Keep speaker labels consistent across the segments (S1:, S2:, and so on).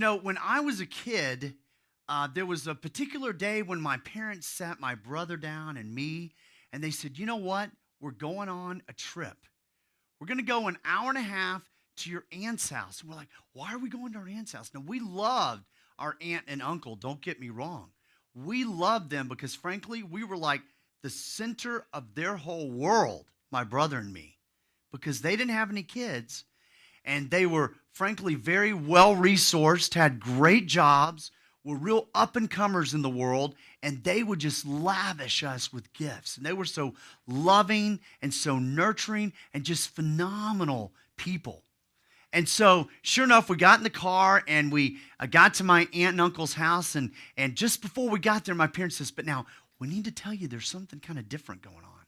S1: When I was a kid, there was a particular day when my parents sat my brother down and me, and they said, you know what? We're going on a trip. We're going to go an hour and a half to your aunt's house. And we're like, why are we going to our aunt's house? Now, we loved our aunt and uncle, don't get me wrong. We loved them because, frankly, we were like the center of their whole world, my brother and me, because they didn't have any kids, and they were, frankly, very well-resourced, had great jobs, were real up-and-comers in the world, and they would just lavish us with gifts. And they were so loving and so nurturing and just phenomenal people. And so, sure enough, we got in the car, and we got to my aunt and uncle's house, and just before we got there, my parents says, but now, we need to tell you there's something kind of different going on.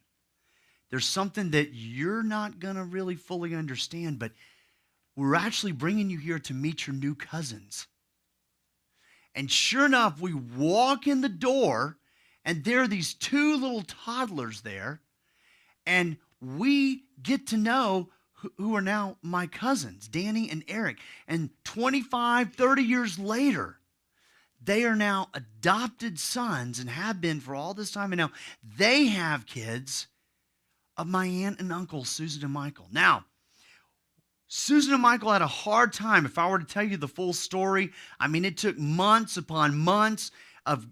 S1: There's something that you're not going to really fully understand, but we're actually bringing you here to meet your new cousins. And sure enough, we walk in the door, and there are these two little toddlers there, and we get to know who are now my cousins, Danny and Eric. And 25, 30 years later, they are now adopted sons and have been for all this time. And now they have kids of my aunt and uncle, Susan and Michael. Now, Susan and Michael had a hard time. If I were to tell you the full story, I mean, it took months upon months of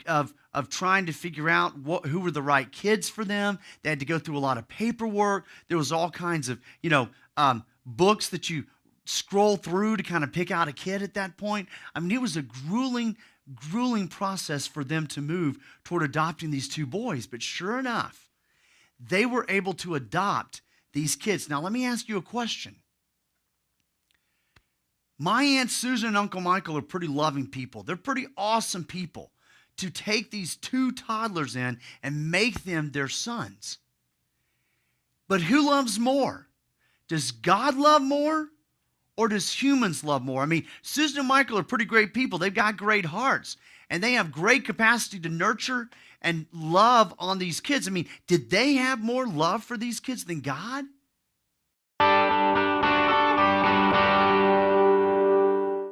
S1: trying to figure out who were the right kids for them. They had to go through a lot of paperwork. There was all kinds of, books that you scroll through to kind of pick out a kid at that point. I mean, it was a grueling process for them to move toward adopting these two boys. But sure enough, they were able to adopt these kids. Now, let me ask you a question. My Aunt Susan and Uncle Michael are pretty loving people. They're pretty awesome people to take these two toddlers in and make them their sons. But who loves more? Does God love more, or does humans love more? I mean, Susan and Michael are pretty great people. They've got great hearts, and they have great capacity to nurture and love on these kids. I mean, did they have more love for these kids than God?